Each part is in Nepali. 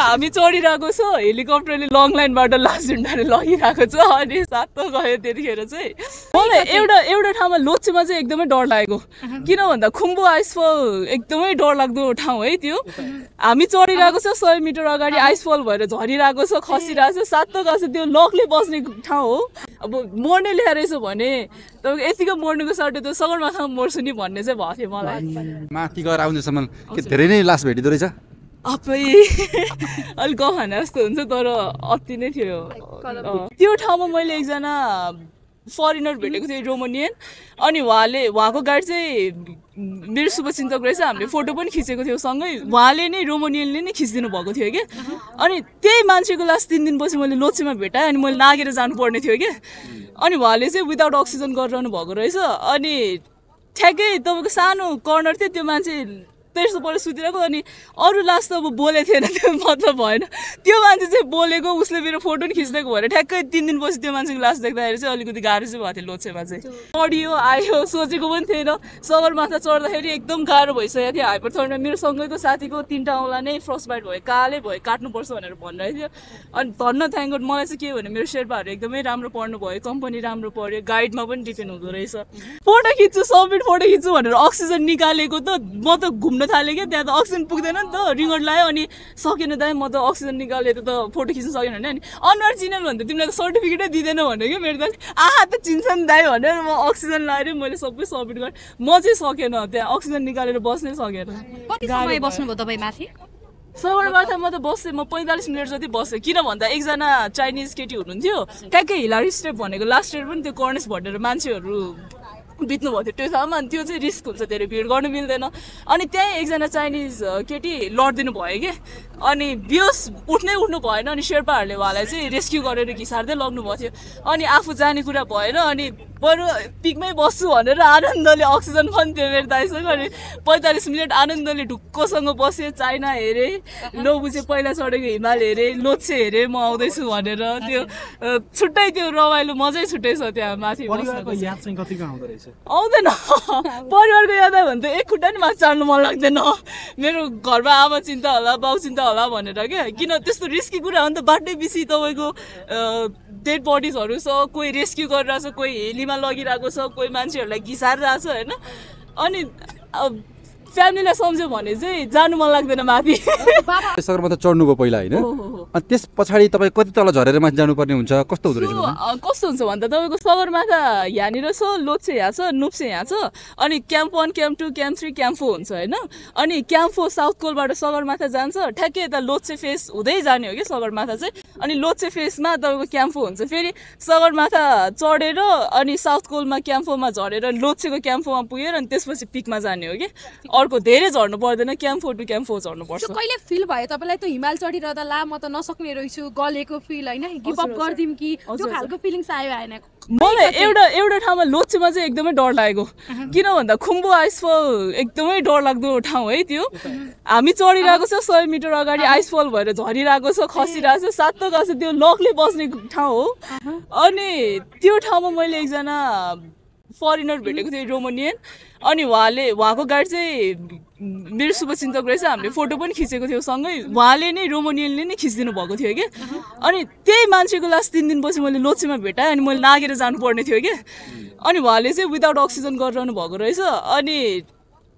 हामी चढिरहेको छ हेलिकप्टरले लङ लाइनबाट लास्ट झुन्डाले लगिरहेको छ अनि सातो गयो त्यतिखेर चाहिँ मलाई एउटा ठाउँमा लोच्छेमा चाहिँ एकदमै डर लागेको किन भन्दा खुम्बु आइसफल एकदमै डरलाग्दो ठाउँ है त्यो हामी चढिरहेको छ 100 मिटर अगाडि आइसफल भएर झरिरहेको छ खसिरहेको छ सातो गएको छ त्यो लकले बस्ने ठाउँ हो अब मर्ने ल्याएछ भने तपाईँको यतिको मर्नुको सट्टै त सगरमाथामा मर्छु नि भन्ने चाहिँ भएको थियो मलाई माथि गएर आउनेसम्म के धेरै नै लास भेटिँदो रहेछ अबै अलिक गहना जस्तो हुन्छ तर अति नै थियो त्यो ठाउँमा मैले एकजना फरेनर भेटेको थिएँ रोमानियन अनि उहाँको गाडी चाहिँ मेरो शुभचिन्तक रहेछ हामीले फोटो पनि खिचेको थियौँ सँगै उहाँले नै रोमानियनले नै खिचिदिनु भएको थियो कि अनि त्यही मान्छेको लास्ट 3 दिनपछि मैले लोच्छेमा भेटाएँ अनि मैले नागेर जानुपर्ने थियो कि अनि उहाँले चाहिँ विदाउट अक्सिजन गरिरहनु भएको रहेछ अनि ठ्याक्कै तपाईँको सानो कर्नर थियो त्यो मान्छे त्यस्तो परेर सुतिरहेको अनि अरू लास्ट त अब बोलेको थिएन त्यो मतलब भएन त्यो मान्छे चाहिँ बोलेको उसले मेरो फोटो पनि खिचिदिएको भएर ठ्याक्कै 3 दिनपछि त्यो मान्छेको लास्ट देख्दाखेरि चाहिँ अलिकति गाह्रो चाहिँ भएको थियो लोच्छेमा चाहिँ चढियो आयो सोचेको पनि थिएन सगरमाथा चढ्दाखेरि एकदम गाह्रो भइसकेको थियो हाइपरथर्मिया मेरो सँगैको साथीको 3टा औँला नै फ्रस्ट बाइट भयो कालै भयो काट्नुपर्छ भनेर भनिरहेको थियो अनि धन्न थ्याङ्क गड मलाई चाहिँ के भने मेरो शेर्पाहरू एकदमै राम्रो पढ्नु भयो कम्पनी राम्रो पढ्यो गाइडमा पनि डिपेन्ड हुँदो रहेछ फोटो खिच्छु सबमिट फोटो खिच्छु भनेर अक्सिजन निकालेको त म त घुम्न थालेँ क्या त्यहाँ त अक्सिजन पुग्दैन नि त रिङ्गट लायो अनि सकेन दाइ म त अक्सिजन निकालेँ त फोटो खिच्न सकेन भने अनि अनुहार चिनेन भने त तिमीलाई त सर्टिफिकेटै दिँदैन भने क्या मेरो त आहा त चिन्छ नि दाइ भनेर म अक्सिजन लाएर मैले सबै सबमिट गरेँ म चाहिँ सकेन त्यहाँ अक्सिजन निकालेर बस्नै सकेन कति समय बस्नुभयो तपाईँ माथि सगरमाथामा त बसेँ म 45 मिनट जति बसेँ किन भन्दा एकजना चाइनिज केटी हुनुहुन्थ्यो ट्याक्कै हिलारी स्टेप भनेको लास्ट इयर पनि त्यो कर्नेस भटेर मान्छेहरू बित्नु भएको थियो त्यो ठाउँमा अनि त्यो चाहिँ रिस्क हुन्छ धेरै भिड गर्नु मिल्दैन अनि त्यहीँ एकजना चाइनिज केटी लडिदिनु भयो कि अनि बियोस उठ्नु भएन अनि शेर्पाहरूले उहाँलाई चाहिँ रेस्क्यु गरेर घिसार्दै लग्नु भएको थियो अनि आफू जाने कुरा भएन अनि बरु पिकमै बस्छु भनेर आनन्दले अक्सिजन पनि थियो मेरो दाइसँग अनि 45 मिनट आनन्दले ढुक्कसँग बसेँ चाइना हेरेँ लोबु चाहिँ पहिला चढेको हिमाल हेरेँ लोच्छे हेरेँ म आउँदैछु भनेर त्यो छुट्टै त्यो रमाइलो मजै छुट्टै छ त्यहाँ माथि आउँदैन परिवारको याद आयो भने त एक खुट्टा नि माथि चढ्नु मन लाग्दैन मेरो घरमा आमा चिन्ता होला बाउ चिन्ता होला भनेर क्या किन त्यस्तो रिस्की कुरा हो नि त बाटै बिसी तपाईँको डेड बडिजहरू छ कोही रेस्क्यु गरिरहेको छ कोही हेलीमा लगिरहेको छ कोही मान्छेहरूलाई घिसारिरहेको छ होइन अनि फ्यामिलीलाई सम्झ्यो भने चाहिँ जानु मन लाग्दैन माथि सगरमाथा चढ्नुभयो पहिला होइन अनि त्यस पछाडि तपाईँ कति तल झरेर माथि जानुपर्ने हुन्छ कस्तो हुँदो रहेछ कस्तो हुन्छ भन्दा तपाईँको सगरमाथा यहाँनिर छ लोच्छे यहाँ छ नुप्से यहाँ छ अनि क्याम्प 1 क्याम्प 2 क्याम्प 3 क्याम्प 4 हुन्छ होइन अनि क्याम्प 4 साउथ कोलबाट सगरमाथा जान्छ ठ्याक्कै यता लोच्छे फेस हुँदै जाने हो कि सगरमाथा चाहिँ अनि लोच्छे फेसमा तपाईँको क्याम्प 4 हुन्छ फेरि सगरमाथा चढेर अनि साउथ कोलमा क्याम्प 4 मा झरेर लोच्छेको क्याम्प 4 मा पुगेर अनि त्यसपछि पिकमा जाने हो कि अर्को धेरै झर्नु पर्दैन क्याम्प 4 टु क्याम्प 4 झर्नु पर्छ कहिले फिल भयो तपाईलाई त हिमाल चढिरहँदा ला म त नसक्ने रहेछु गलेको फिल हैन गिभ अप गर्दिम कि त्यो खालको फिलिङ्स आयो आएन मलाई एउटा ठाउँमा लोच्छेमा चाहिँ एकदमै डर लागेको किन भन्दा खुम्बु आइसफल एकदमै डरलाग्दो ठाउँ है त्यो हामी चढिरहेको छ 100 मिटर अगाडि आइसफल भएर झरिरहेको छ खसिरहेको छ सातो गएको छ त्यो लकले बस्ने ठाउँ हो अनि त्यो ठाउँमा मैले एकजना फरेनर भेटेको थिएँ रोमानियन अनि उहाँको गाडी चाहिँ मेरो शुभचिन्तक रहेछ हामीले फोटो पनि खिचेको थियौँ सँगै उहाँले नै रोमानियनले नै खिचिदिनु भएको थियो कि अनि त्यही मान्छेको लास्ट 3 दिनपछि मैले लोच्छेमा भेटाएँ अनि मैले नागेर जानुपर्ने थियो कि अनि उहाँले चाहिँ विदाउट अक्सिजन गरिरहनु भएको रहेछ अनि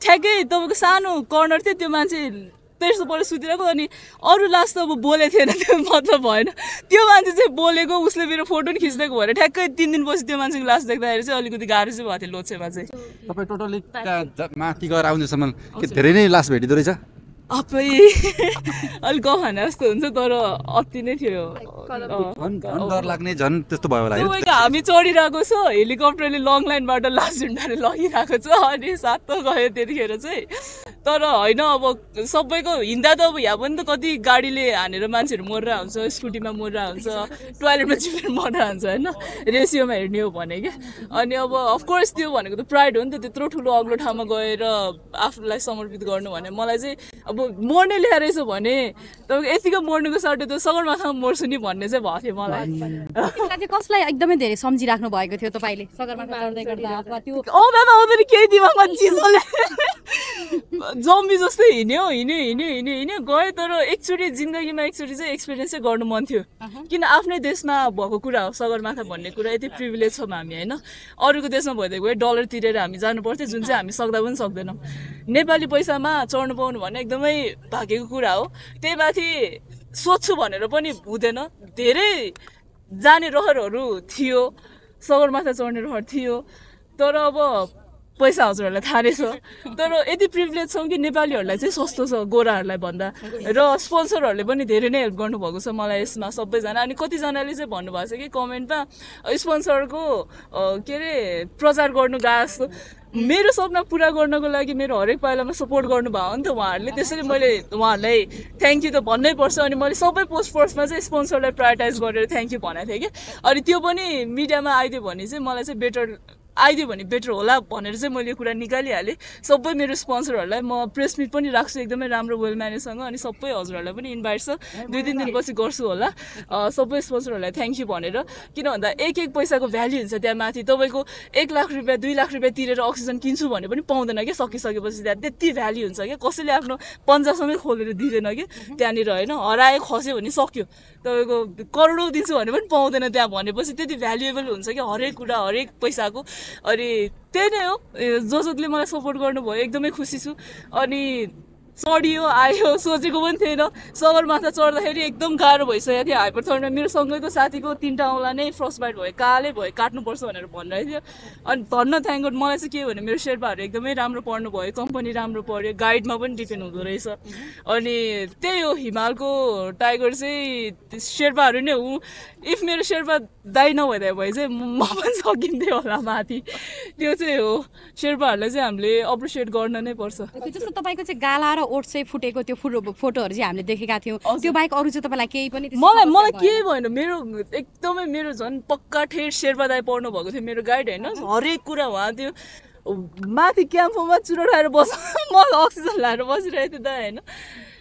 ठ्याक्कै तपाईँको सानो कर्नर थियो त्यो मान्छे त्यस्तो परेर सुतिरहेको अनि अरू लास्ट त अब बोलेको थिएन त्यो मतलब भएन त्यो मान्छे चाहिँ बोलेको उसले मेरो फोटो पनि खिचिदिएको भएर ठ्याक्कै 3 दिनपछि त्यो मान्छेको लास्ट देख्दाखेरि चाहिँ अलिकति गाह्रो चाहिँ भएको थियो लोच्छेमा चाहिँ तपाईँ टोटली माथि गएर आउनेसम्म के धेरै नै लास भेटिँदो रहेछ अबै अलिक गहना जस्तो हुन्छ तर अति नै थियो डर लाग्ने झन् त्यस्तो भयो होला तपाईँको हामी चढिरहेको छ हेलिकप्टरले लङ लाइनबाट लास्ट झुन्डाले लगिरहेको छ अनि सातो गयो त्यतिखेर चाहिँ तर होइन अब सबैको हिँड्दा त अब यहाँ पनि त कति गाडीले हानेर मान्छेहरू मरेर हुन्छ स्कुटीमा मरेर हुन्छ टोयलेटमा चिपेर मरेर हुन्छ होइन रेसियोमा हेर्ने हो भने क्या अनि अब अफकोर्स त्यो भनेको त प्राइड हो नि त त्यत्रो ठुलो अग्लो ठाउँमा गएर आफूलाई समर्पित गर्नु भने मलाई चाहिँ अब मर्ने ल्याएछ भने तपाईँको यतिको मर्नुको सट्टै त सगरमाथामा मर्छु नि भन्ने चाहिँ भएको थियो मलाई कसलाई एकदमै धेरै सम्झिराख्नु भएको थियो तपाईँले सगरमाथा चढ्दै गर्दा अथवा त्यो आउँदा केही दिमागमा चिजले जम्बी जस्तै हिँड्यो गयो। तर एकचोटि जिन्दगीमा एकचोटि चाहिँ एक्सपिरियन्स चाहिँ गर्नु मन थियो, किन आफ्नै देशमा भएको कुरा हो सगरमाथा भन्ने कुरा। यति प्रिभिलेज छौँ हामी होइन। अरूको देशमा भइदिएको भए डलर तिरेर हामी जानु पर्थ्यो, जुन चाहिँ हामी सक्दा पनि सक्दैनौँ। नेपाली पैसामा चढ्नु पाउनु भने एकदमै भाग्यको कुरा हो। त्यही माथि सोध्छु भनेर पनि हुँदैन, धेरै जाने रहरहरू थियो, सगरमाथा चढ्ने रहर थियो। तर अब पैसा हजुरहरूलाई थाहा रहेछ। तर यति प्रिभिलेज छौँ कि नेपालीहरूलाई चाहिँ सस्तो छ गोराहरूलाई भन्दा, र स्पोन्सरहरूले पनि धेरै नै हेल्प गर्नुभएको छ मलाई यसमा सबैजना। अनि कतिजनाले चाहिँ भन्नुभएको छ कि कमेन्टमा स्पोन्सरको के अरे प्रचार गर्नु गए जस्तो। मेरो सपना पुरा गर्नको लागि मेरो हरेक पाइलामा सपोर्ट गर्नुभयो हो नि त उहाँहरूले। त्यसरी मैले उहाँहरूलाई थ्याङ्क यू त भन्नै पर्छ। अनि मैले सबै पोस्ट फर्स्टमा चाहिँ स्पोन्सरलाई प्रायोरिटाइज गरेर थ्याङ्क यू भनेको थिएँ कि। अनि त्यो पनि मिडियामा आइदियो भने चाहिँ मलाई चाहिँ आइदियो भने बेटर होला भनेर चाहिँ मैले यो कुरा निकालिहालेँ। सबै मेरो स्पोन्सरहरूलाई म प्रेस मिट पनि राख्छु एकदमै राम्रो वेल म्यानेजसँग। अनि सबै हजुरहरूलाई पनि इन्भाइट छ, 2-3 दिनपछि गर्छु होला। सबै स्पोन्सरहरूलाई थ्याङ्क यू भनेर। किन भन्दा एक पैसाको भ्याल्यू हुन्छ त्यहाँ माथि। तपाईँको 1 लाख रुपियाँ 2 लाख रुपियाँ तिरेर अक्सिजन किन्छु भने पनि पाउँदैन क्या सकिसकेपछि। त्यहाँ त्यति भ्याल्यू हुन्छ क्या, कसैले आफ्नो पन्जासम्मै खोलेर दिँदैन कि त्यहाँनिर होइन। हरायो खस्यो भने सक्यो, तपाईँको करोडौँ दिन्छु भने पनि पाउँदैन त्यहाँ भनेपछि। त्यति भ्यालुएबल हुन्छ क्या हरेक कुरा हरेक पैसाको। अनि त्यही नै हो, जसले मलाई सपोर्ट गर्नुभयो एकदमै खुसी छु। अनि चढियो आयो, सोचेको पनि थिएन। सगरमाथा चढ्दाखेरि एकदम गाह्रो भइसकेको थियो, हाइपरथर्मिया। मेरो सँगैको साथीको 3टा औँला नै फ्रस्ट बाइट भयो, कालै भयो, काट्नुपर्छ भनेर भनिरहेको थियो। अनि धन्न थ्याङ्क गड मलाई चाहिँ के भने मेरो शेर्पाहरू एकदमै राम्रो पढ्नु भयो, कम्पनी राम्रो पढ्यो, गाइडमा पनि डिपेन्ड हुँदो रहेछ। अनि त्यही हो, हिमालको टाइगर चाहिँ शेर्पाहरू नै हुँ। इफ मेरो शेर्पा दाइ नभइदियो भए चाहिँ म पनि सकिन्थ्यो होला माथि। त्यो चाहिँ हो, शेर्पाहरूलाई चाहिँ हामीले अप्रिसिएट गर्न नै पर्छ। जस्तो तपाईँको चाहिँ गाला र ओठ चाहिँ फुटेको त्यो फोटोहरू चाहिँ हामीले देखेका थियौँ, त्यो बाहेक अरू चाहिँ तपाईँलाई केही पनि मलाई केही भएन। मेरो एकदमै मेरो झन् पक्का ठेट शेर्पा दाइ पढ्नु भएको थियो मेरो गाइड होइन। हरेक कुरा उहाँ थियो माथि क्याम्पमा चुरो खाएर म अक्सिजन लाएर बसिरहेको थिएँ दाइ होइन।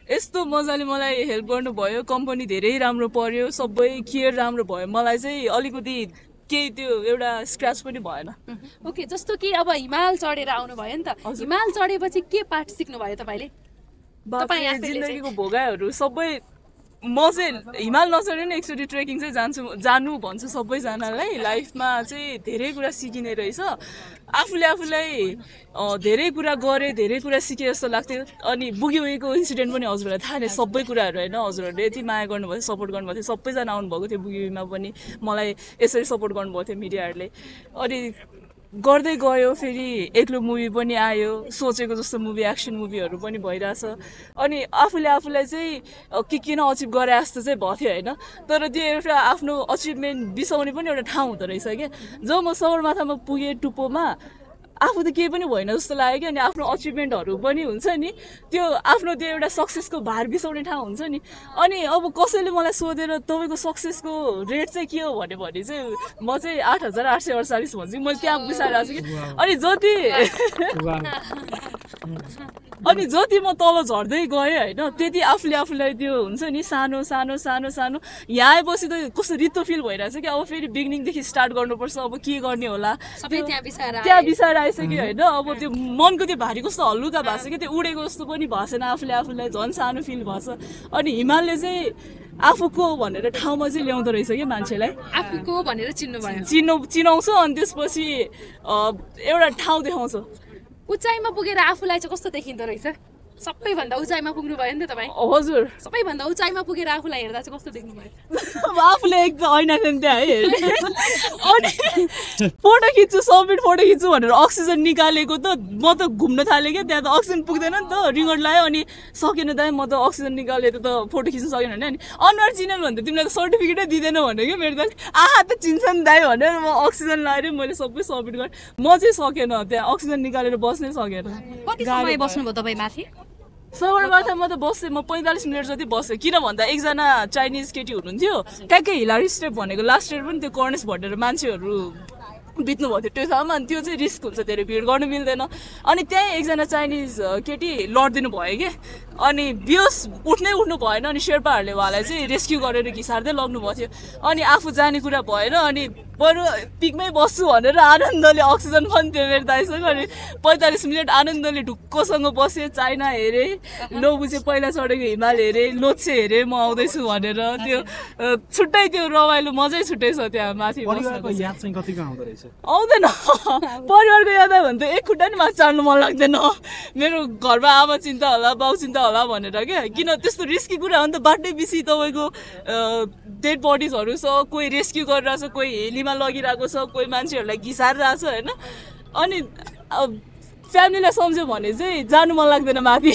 यस्तो मजाले मलाई हेल्प गर्नुभयो, कम्पनी धेरै राम्रो पर्यो, सबै केयर राम्रो भयो। मलाई चाहिँ अलिकति केही त्यो एउटा स्क्रच पनि भएन। ओके, जस्तो कि अब हिमाल चढेर आउनुभयो नि त, हिमाल चढेपछि के पाठ सिक्नुभयो तपाईँले? जिन्दगीको भोगाइहरू सबै म चाहिँ हिमाल नचढे नि एकचोटि ट्रेकिङ चाहिँ जानु भन्छु सबैजनालाई। लाइफमा चाहिँ धेरै कुरा सिकिने रहेछ। आफूलाई धेरै कुरा गरेँ, धेरै कुरा सिकेँ जस्तो लाग्थ्यो। अनि बुगिएको इन्सिडेन्ट पनि हजुरहरूलाई थाहा नै सबै कुराहरू होइन। हजुरहरूले यति माया गर्नुभयो, सपोर्ट गर्नुभएको थियो, सबैजना आउनुभएको थियो बुगिमा पनि, मलाई यसरी सपोर्ट गर्नुभएको थियो मिडियाहरूले। अनि गर्दै गयो, फेरि एक्लो मुभी पनि आयो, सोचेको जस्तो मुभी एक्सन मुभीहरू पनि भइरहेछ। अनि आफूलाई चाहिँ किन अचिभ गरे जस्तो चाहिँ भएको थियो होइन। तर त्यो एउटा आफ्नो अचिभमेन्ट बिसाउने पनि एउटा ठाउँ हुँदो रहेछ क्या। जब म सगरमाथामा पुगेँ टुप्पोमा, आफू त केही पनि भएन जस्तो लाग्यो कि। अनि आफ्नो अचिभमेन्टहरू पनि हुन्छ नि, त्यो आफ्नो त्यो एउटा सक्सेसको भार बिसाउने ठाउँ हुन्छ नि। अनि अब कसैले मलाई सोधेर तपाईँको सक्सेसको रेट चाहिँ के हो भने चाहिँ म चाहिँ 8,848 भन्छु। मैले त्यहाँ बिसाइरहेको छु कि। अनि जति म तल झर्दै गएँ होइन, त्यति आफूलाई त्यो हुन्छ नि सानो सानो सानो सानो। यहाँ आएपछि त कस्तो रित्तो फिल भइरहेछ कि अब फेरि बिगिनिङदेखि स्टार्ट गर्नुपर्छ, अब के गर्ने होला त्यहाँ बिसाएर आइसक्यो होइन। अब त्यो मनको त्यो भारी कस्तो हल्लुका भएको छ कि, त्यो उडेको जस्तो पनि भएको छैन, आफूलाई झन् सानो फिल भएको छ। अनि हिमालले चाहिँ आफूको भनेर ठाउँमा चाहिँ ल्याउँदो रहेछ कि मान्छेलाई, आफूको भनेर चिनाउँछ। अनि त्यसपछि एउटा ठाउँ देखाउँछ। उचाइमा पुगेर आफूलाई चाहिँ कस्तो देखिँदो रहेछ? सबैभन्दा उचाइमा पुग्नु भयो नि त तपाईँ? हजुर, सबैभन्दा उचाइमा पुगेर आफूलाई हेर्दा चाहिँ कस्तो देख्नु भयो? आफूले एकदम ऐना थियो त्यहाँ है। अनि फोटो खिच्छु, सबमिट फोटो खिच्छु भनेर अक्सिजन निकालेको त म त घुम्न थालेँ क्या। त्यहाँ त अक्सिजन पुग्दैन नि त, रिङ्गट लगायो। अनि सकेन दाइ, म त अक्सिजन निकालेर त फोटो खिच्नु सकेन भने। अनि अनुहार चिनेन भने त तिमीलाई त सर्टिफिकेटै दिँदैन भने क्या। मेरो त त चिन्छ नि दाइ भनेर म अक्सिजन लगाएर मैले सबै सबमिट गरेँ। म चाहिँ सकेन, त्यहाँ अक्सिजन निकालेर बस्नै सकेन। कति समय बस्नुभयो तपाईँ माथि? सगरमाथामा त बसेँ म 45 मिनट जति बसेँ। किन भन्दा एकजना चाइनिज केटी हुनुहुन्थ्यो, ट्याक्कै हिलारी स्टेप भनेको लास्ट इयर पनि त्यो कर्नेस भटेर मान्छेहरू बित्नु भएको थियो त्यो ठाउँमा। अनि त्यो चाहिँ रिस्क हुन्छ, धेरै भिड गर्नु मिल्दैन। अनि त्यहीँ एकजना चाइनिज केटी लडिदिनु भयो कि। अनि बेहोस उठ्नु भएन अनि शेर्पाहरूले उहाँलाई चाहिँ रेस्क्यु गरेर घिसार्दै लग्नुभएको थियो अनि आफू जाने कुरा भएन अनि बरु पिकमै बस्छु भनेर आनन्दले अक्सिजन पनि थियो मेरो दाइसँग अनि 45 मिनट आनन्दले ढुक्कसँग बसेँ चाइना हेरेँ लोबुचे पहिला चढेको हिमाल हेरेँ लोच्छे हेरेँ म आउँदैछु भनेर त्यो छुट्टै त्यो रमाइलो मजै छुट्टै छ त्यहाँ माथि आउँदैन परिवारको याद आयो भने त एक खुट्टा नि माथि चढ्नु मन लाग्दैन मेरो घरमा आमा चिन्ता होला बाउ चिन्ता होला भनेर क्या किन त्यस्तो रिस्की कुरा हो नि त बाटै बिसी तपाईँको डेड बडिजहरू छ कोही रेस्क्यु गरिरहेछ कोही हेलीमा लगिरहेको छ कोही मान्छेहरूलाई घिसारिरहेछ होइन अनि फ्यामिलीलाई सम्झ्यो भने चाहिँ जानु मन लाग्दैन माथि